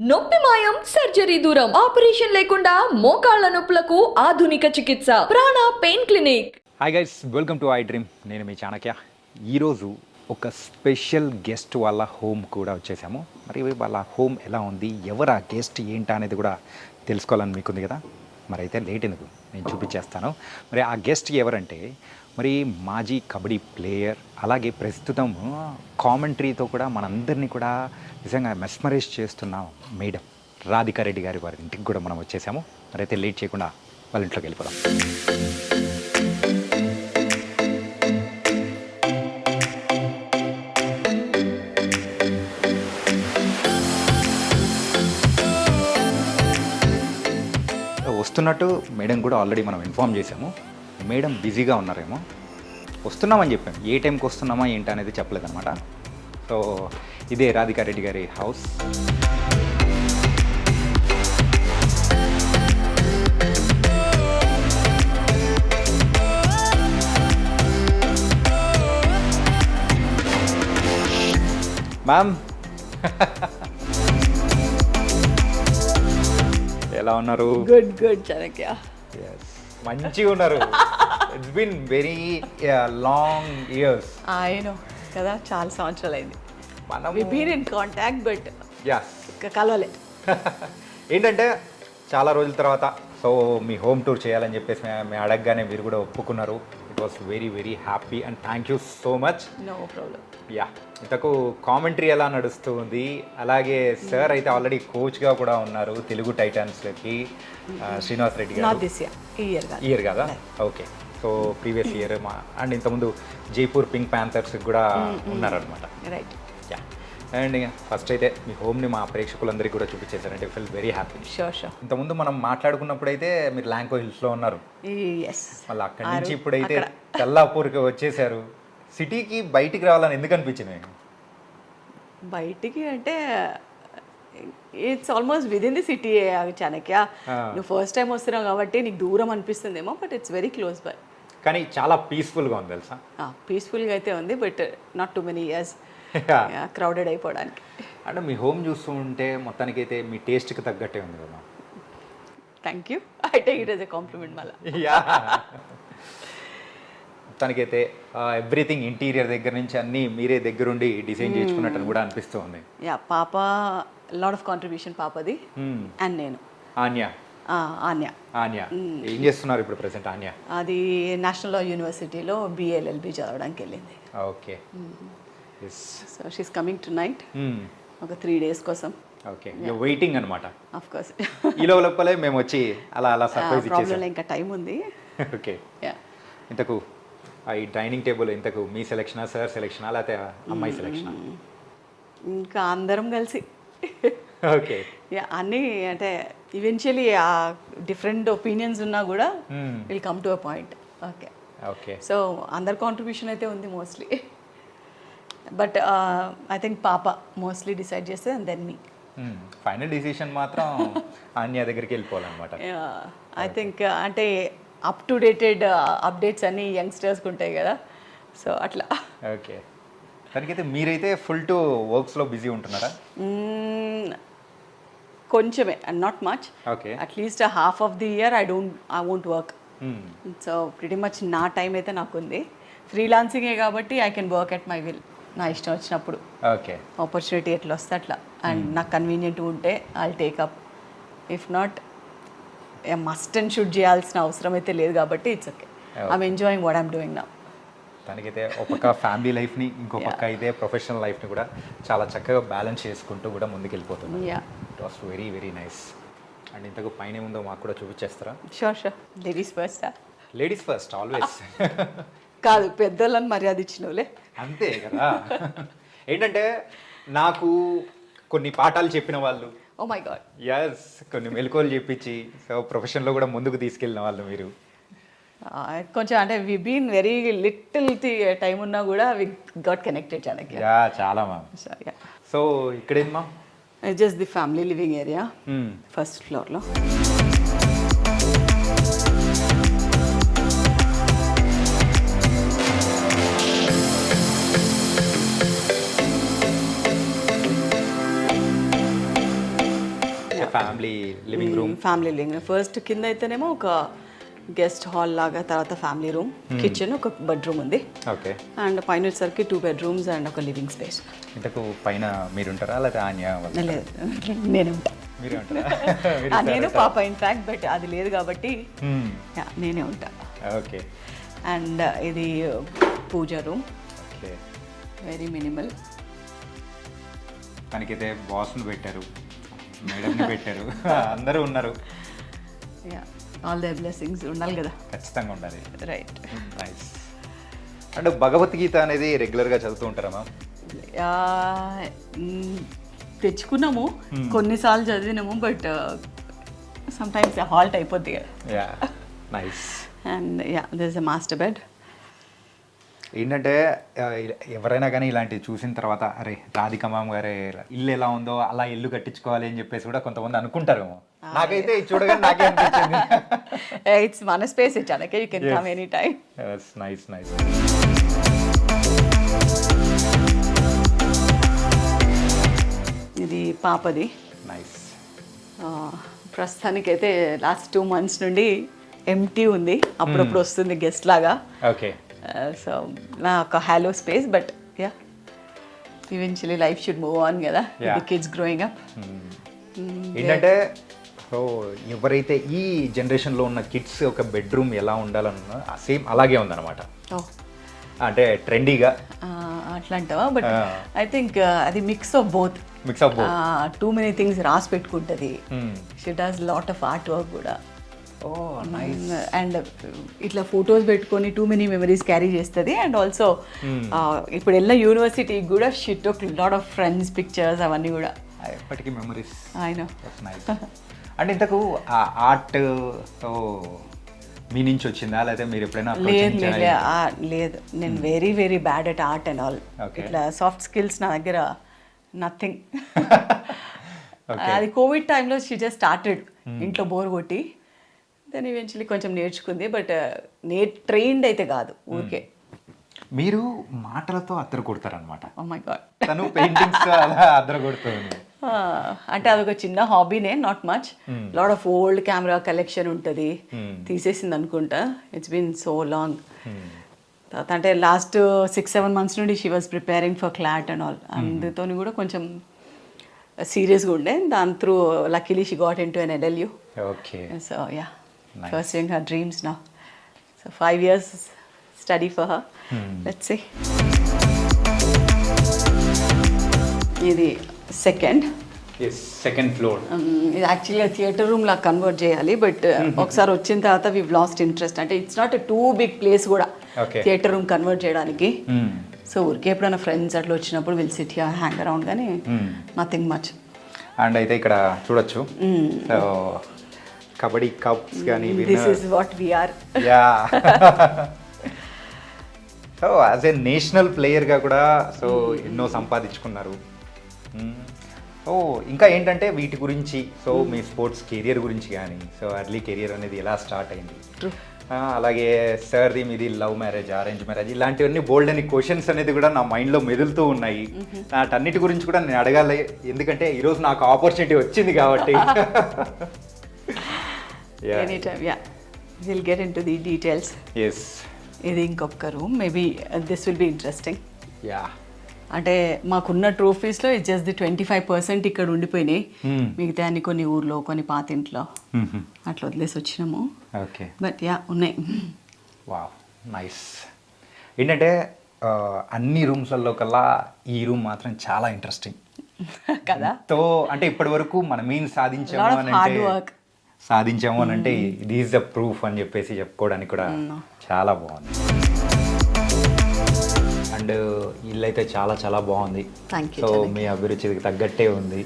నొప్పి మాయం, సర్జరీ దూరం, ఆపరేషన్ లేకుండా మోకాళ్ల నొప్పులకు ఆధునిక చికిత్స ప్రాణ pain clinic. Hi guys, welcome to I dream. నేను మీ చాణక్య. ఈరోజు ఒక స్పెషల్ గెస్ట్ వాళ్ళ హోమ్ కూడా వచ్చేసాము. మరి వాళ్ళ హోమ్ ఎలా ఉంది, ఎవరు ఆ గెస్ట్ ఏంటా అనేది కూడా తెలుసుకోవాలని మీకుంది కదా. మరి అయితే లేట్ ఎందుకు, నేను చూపించేస్తాను. మరి ఆ గెస్ట్ ఎవరంటే మరి మాజీ కబడ్డీ ప్లేయర్, అలాగే ప్రస్తుతం కామెంటరీతో కూడా మనందరినీ కూడా నిజంగా మెస్మరైజ్ చేస్తున్న మేడం రాధికా రెడ్డి గారి వారి ఇంటికి కూడా మనం వచ్చేసాము. మరి అయితే లేట్ చేయకుండా వాళ్ళ ఇంట్లోకి వెళ్ళిపోదాం. వస్తున్నట్టు మేడం కూడా ఆల్రెడీ మనం ఇన్ఫామ్ చేసాము. మేడం బిజీగా ఉన్నారేమో, వస్తున్నామని చెప్పాము. ఏ టైంకి వస్తున్నామా ఏంటి అనేది చెప్పలేదన్నమాట. సో ఇదే రాధికా రెడ్డి గారి హౌస్. మ్యామ్ ఎలా ఉన్నారు? Good good Chanakya. మంచిగా ఉన్నారు. It's been very long years. ఆయన కదా, చాలా సంవత్సరాలు అయింది. మనం we been in contact but yes కలవలే. ఏంటంటే చాలా రోజుల తర్వాత సో మీ హోమ్ టూర్ చేయాలని చెప్పేసి మేము అడగగానే మీరు కూడా ఒప్పుకున్నారు. It was very very happy and thank you so much. No problem. Yeah, ఇంతకు కామెంటరీ ఎలా నడుస్తుంది, అలాగే సార్ అయితే ఆల్రెడీ కోచ్గా కూడా ఉన్నారు తెలుగు టైటాన్స్లకి. శ్రీనివాస్ రెడ్డి గారు ఇయర్ కదా, okay. So previous year and ఇంతకుముందు జైపూర్ పింక్ ప్యాంథర్స్ కూడా ఉన్నారనమాట. రైట్. యా, అండ్ ఫస్ట్ అయితే మీ హోమ్ని మా ప్రేక్షకులందరికీ కూడా చూపించేశారంటే feel very happy. Sure sure. ఇంతకుముందు మనం మాట్లాడుకున్నప్పుడు అయితే మీరు ల్యాంకో హిల్స్లో ఉన్నారు. ఎస్. మళ్ళీ అక్కడి నుంచి ఇప్పుడైతే తెల్లాపూర్కి వచ్చేసారు. సిటీకి బయటికి రావాలని ఎందుకు అనిపించింది? బయటికి అంటే it's almost with in the city Chanakya. నువ్వు ఫస్ట్ టైం వస్తున్నావు కాబట్టి నీకు దూరం అనిపిస్తుందేమో, but it's very close by. కానీ చాలా పీస్ఫుల్గా ఉంది తెలుసా. పీస్ఫుల్గా అయితే ఉంది, but not too many years crowded అయిపోవడానికి. అంటే మీ హోమ్ చూస్తూ ఉంటే మొత్తానికైతే మీ టేస్ట్కి తగ్గట్టే ఉంది కదా. Thank you. I take it as a compliment మళ్ళీ. యా, మొత్తానికైతే ఎవ్రీథింగ్ ఇంటీరియర్ దగ్గర నుంచి అన్నీ మీరే దగ్గరుండి డిజైన్ చేసుకున్నట్టు కూడా అనిపిస్తూ ఉంది. యా, పాప లాట్ ఆఫ్ కాంట్రిబ్యూషన్ పాపది. అండ్ నేను ఆన్యా. ఆన్యా ఏం చేస్తున్నారు ఇప్పుడు ప్రెసెంట్? ఆన్యా అది నేషనల్ లా యూనివర్సిటీలో బిఏఎల్ఎల్బి చదవడానికి వెళ్ళింది. Okay. So she's coming to night ఒక 3 days కోసం. ఓకే, యు వెయిటింగ్ అన్నమాట. Of course. ఈ లోపలే మేము వచ్చి అలా సర్ప్రైజ్ ఇచ్చేసాం. ప్రాబ్లం ఇంకా టైం ఉంది. ఓకే. యా, ఇంతకు ఈ డైనింగ్ టేబుల్ ఇంతకు మీ సెలక్షనా, సార్ సెలక్షనా, లేకపోతే అమ్మాయి సెలక్షనా? ఇంకా అందరం కలిసి. ఓకే. యా, అన్నీ అంటే ఈవెన్చువలీ ఆ డిఫరెంట్ ఒపీనియన్స్ ఉన్నా కూడా will come to a point. Okay. Okay. So అందరి కాంట్రిబ్యూషన్ అయితే ఉంది మోస్ట్లీ, బట్ ఐ థింక్ పాప మోస్ట్లీ డిసైడ్ చేస్తే అండ్ దెన్ మీ. ఫైనల్ డిసిషన్ మాత్రం అన్య దగ్గరికి వెళ్ళిపోవాలన్నమాట. ఐ థింక్ అంటే అప్ టు డేటెడ్ అప్డేట్స్ అన్నీ యంగ్స్టర్స్కి ఉంటాయి కదా, సో అట్లా. ఓకే. దానికైతే మీరైతే ఫుల్ టు వర్క్స్లో బిజీ ఉంటున్నారా? కొంచెమే, and not much. Okay. At least half of the year I won't work. So pretty much నా టైం అయితే నాకు ఉంది. ఫ్రీలాన్సింగే కాబట్టి I can work at my will, నా ఇష్టం వచ్చినప్పుడు. ఓకే. ఆపర్చునిటీ ఎట్లా వస్తే అట్లా, అండ్ నాకు కన్వీనియంట్ ఉంటే I'll take up. If not must and should చేయాల్సిన అవసరం అయితే లేదు కాబట్టి it's okay. I'm enjoying what I'm doing now. దానికైతే ఒక పక్క ఫ్యామిలీ లైఫ్ని, ఇంకో పక్క అయితే ప్రొఫెషనల్ లైఫ్ని కూడా చాలా చక్కగా బ్యాలెన్స్ చేసుకుంటూ కూడా ముందుకు వెళ్ళిపోతున్నాను. It was very very nice. And ఇంతకు పైన ఏముందో మాకు కూడా చూపించేస్తారా? Sure sure. Ladies first. Ladies first always. కాదు, పెద్దోళ్ళని మర్యాద ఇచ్చినవులే. అంతే కదా. ఏంటంటే నాకు కొన్ని పాఠాలు చెప్పిన వాళ్ళు, ఓ మై గాడ్, ఎస్, కొన్ని మెలకువలు చెప్పించి సో ప్రొఫెషన్లో కూడా ముందుకు తీసుకెళ్ళిన వాళ్ళు మీరు. కొంచెం అంటే we been very little time ఉన్నా కూడా we got connected Chanakya. Yeah, చాలా మ్యామ్. సో ఇక్కడేంది ma'am? Just the family living area, first ఫ్లోర్లో. Family living room. Family living first కింద అయితేనేమో ఒక గెస్ట్ హాల్ లాగా, తర్వాత ఫ్యామిలీ రూమ్, కిచెన్, ఒక బెడ్రూమ్ ఉంది. ఓకే. అండ్ పైన వచ్చేసరికి 2 bedrooms అండ్ ఒక లివింగ్ స్పేస్. ఇంతకు పైన మీరుంటారా లేదా ఆన్య లేదు, నేనే ఉంటా. మీరే ఉంటారా? నేను పాప ఇన్ఫ్యాక్ట్, బట్ అది లేదు కాబట్టి నేనే ఉంటా. ఓకే. అండ్ ఇది పూజ రూమ్, ఓకే. Very minimal. మనకైతే బాస్ను పెట్టారు, మేడంని పెట్టారు, అందరూ ఉన్నారు. ఆల్ ద బ్లెస్సింగ్స్ ఉండాలి కదా. ఖచ్చితంగా ఉండాలి. రైట్. నైస్. అంటే భగవద్గీత అనేది రెగ్యులర్గా చదువుతూ ఉంటారా మ్యామ్? తెచ్చుకున్నాము, కొన్నిసార్లు చదివినాము, బట్ సమ్ టైమ్స్ హాల్ట్ అయిపోద్ది కదా. Yeah, nice. And this a master bed. ఏంటంటే ఎవరైనా కానీ ఇలాంటివి చూసిన తర్వాత అరే రాధిక మ్యామ్ గారే ఇల్లు ఎలా ఉందో అలా ఇల్లు కట్టించుకోవాలి అని చెప్పేసి కూడా కొంతమంది అనుకుంటారేమో. నాకైతే ఇది చూడగానే నాకే అనిపించింది. ఇట్స్ మన స్పేస్, ఇచ్చానకే you can come any time. Nice nice. ఇది పాపది. నైస్. ప్రస్తుతానికైతే లాస్ట్ 2 months నుండి ఎంటీ ఉంది, అప్పుడప్పుడు వస్తుంది గెస్ట్ లాగా. ఓకే. సో నా ఒక hello space, but yeah eventually life should move on కదా, ది కిడ్స్ గ్రోయింగ్ అప్. ఏంటంటే సో ఎవరైతే ఈ జనరేషన్లో ఉన్న కిడ్స్ ఒక బెడ్రూమ్ ఎలా ఉండాలన్నా సేమ్ అలాగే ఉందన్నమాట. అంటే ట్రెండీగా అట్లా అంటావా? బట్ ఐ థింక్ అది mix of both. Too many things రాసి పెట్టుకుంటుంది. She does lot of art work కూడా. అండ్ ఇట్లా ఫొటోస్ పెట్టుకొని టూ మెనీ మెమరీస్ క్యారీ చేస్తుంది. అండ్ ఆల్సో ఇప్పుడు వెళ్ళిన యూనివర్సిటీకి కూడా she took lot of friends pictures, అవన్నీ కూడా ఎప్పటికీ మెమరీస్. ఆయన అంటే ఇంతకు ఆర్ట్ మీ నుంచి వచ్చిందా లేదా మీరు ఎప్పుడైనా? లేదు, నేను very very bad at art and all. ఇట్లా సాఫ్ట్ స్కిల్స్ నా దగ్గర నథింగ్. అది కోవిడ్ టైంలో షీ జస్ట్ స్టార్టెడ్, ఇంట్లో బోర్ కొట్టి దెన్ ఈవెన్చువల్లీ కొంచెం నేర్చుకుంది. బట్ ట్రైన్డ్ అయితే కాదు, ఊరికే. మీరు మాటలతో అద్దరు కొడతారనమాట. Oh my god. తను పెయింటింగ్స్ అలా అద్దరు కొడుతుంది. అంటే అదొక చిన్న హాబీనే, not much. Lot of old camera collection ఉంటుంది, తీసేసింది అనుకుంటా. It's been so long. అంటే లాస్ట్ 6-7 months నుండి she was preparing for CLAT and all. అందుతో కూడా కొంచెం సీరియస్గా ఉండే. దాని through luckily she got in to N LLU. Okay. So yeah, pursuing her dreams now. So 5 years study for her. Let's see. ఇది second floor. ఇది యాక్చువల్గా theatre room లా కన్వర్ట్ చేయాలి, బట్ ఒకసారి వచ్చిన తర్వాత వీ లాస్ట్ ఇంట్రెస్ట్. అంటే it's not too big place కూడా థియేటర్ రూమ్ కన్వర్ట్ చేయడానికి. సో ఊరికే ఎప్పుడైనా ఫ్రెండ్స్ అట్లా వచ్చినప్పుడు will sit here, hang around, కానీ నథింగ్ మచ్. అండ్ అయితే ఇక్కడ చూడొచ్చు కబడ్డీ కప్స్ కానీ. This is what we are. Yeah. So as a national ప్లేయర్గా కూడా సో ఎన్నో సంపాదించుకున్నారు. సో ఇంకా ఏంటంటే వీటి గురించి, సో మీ స్పోర్ట్స్ కెరియర్ గురించి కానీ, సో ఎర్లీ కెరియర్ అనేది ఎలా స్టార్ట్ అయింది, అలాగే సార్ది మీది లవ్ మ్యారేజ్, అరేంజ్ మ్యారేజ్, ఇలాంటివన్నీ బోల్డ్ అని క్వశ్చన్స్ అనేది కూడా నా మైండ్లో మెదులుతూ ఉన్నాయి. వాటన్నిటి గురించి కూడా నేను అడగాలి, ఎందుకంటే ఈరోజు నాకు ఆపర్చునిటీ వచ్చింది కాబట్టి. Anytime, yeah. We'll get into the details. Yes. ఇది ఇంకొక room, maybe this will be interesting. Yeah. అంటే మాకున్న ట్రోఫీస్లో ఇట్ జస్ట్ ది 25% ఇక్కడ ఉండిపోయినాయి. మిగతా అన్ని కొన్ని ఊర్లో, కొన్ని పాతింట్లో అట్లా వదిలేసి వచ్చినాము. ఓకే. బట్ యా, ఉన్నాయి. Wow, nice. ఏంటంటే అన్ని రూమ్స్లలో కల్లా ఈ రూమ్ మాత్రం చాలా ఇంట్రెస్టింగ్ కదా. తో అంటే ఇప్పటి వరకు మనం ఏం సాధించాము అని అంటే ఇది ఈజ్ ద ప్రూఫ్ అని చెప్పేసి చెప్పుకోవడానికి కూడా చాలా బాగుంది. అండ్ ఇల్లు అయితే చాలా చాలా బాగుంది. సో మీ అభిరుచికి తగ్గట్టే ఉంది.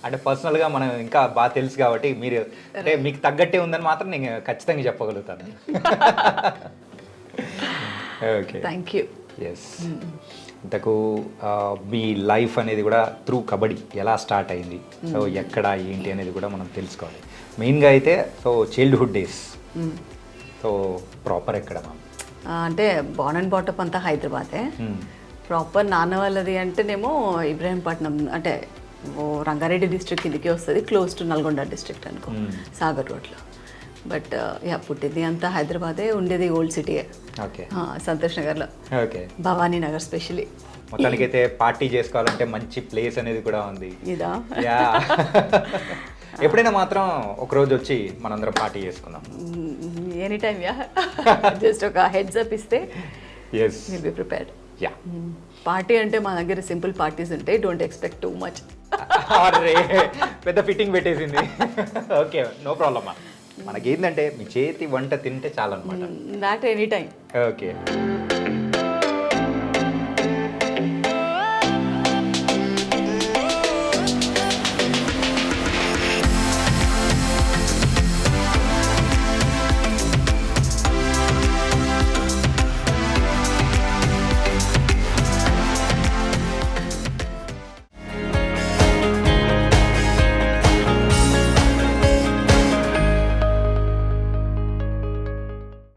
అంటే పర్సనల్గా మనం ఇంకా బాగా తెలుసు కాబట్టి మీరు అంటే మీకు తగ్గట్టే ఉందని మాత్రం నేను ఖచ్చితంగా చెప్పగలుగుతాను. Okay, thank you. ఎస్. ఇంతకు మీ లైఫ్ అనేది కూడా త్రూ కబడ్డీ ఎలా స్టార్ట్ అయింది, సో ఎక్కడ ఏంటి అనేది కూడా మనం తెలుసుకోవాలి. మెయిన్గా అయితే so childhood days, so proper ఎక్కడ మ్యామ్? అంటే బార్న్ అండ్ బాటప్ అంతా హైదరాబాదే. ప్రాపర్ నాన్న వాళ్ళది అంటేనేమో ఇబ్రాహీంపట్నం, అంటే రంగారెడ్డి డిస్ట్రిక్ట్ కిందకి వస్తుంది, క్లోజ్ టు నల్గొండ డిస్ట్రిక్ట్ అనుకో, సాగర్ రోడ్లో. బట్ యా పుట్టింది అంతా హైదరాబాదే, ఉండేది ఓల్డ్ సిటీయే, ఓకే సంతోష్ నగర్లో, ఓకే. భవానీ నగర్ స్పెషలీ. మొత్తానికైతే పార్టీ చేసుకోవాలంటే మంచి ప్లేస్ అనేది కూడా ఉంది. ఇదా యా ఎప్పుడైనా మాత్రం ఒక రోజు వచ్చి మనందరం పార్టీ చేసుకుందాం. ఎనీ టైమ్ యా, జస్ట్ ఒక హెడ్స్ అప్ ఇస్తే yes will be prepared. Yeah party అంటే మా దగ్గర సింపుల్ పార్టీస్ ఉంటాయి, డోంట్ ఎక్స్పెక్ట్ టూ మచ్. అరే పెద్ద ఫిట్టింగ్ పెట్టేసింది. Okay no problem. మనకి ఏంటంటే మీ చేతి వంట తింటే చాలన్నమాట. That any time. ఓకే.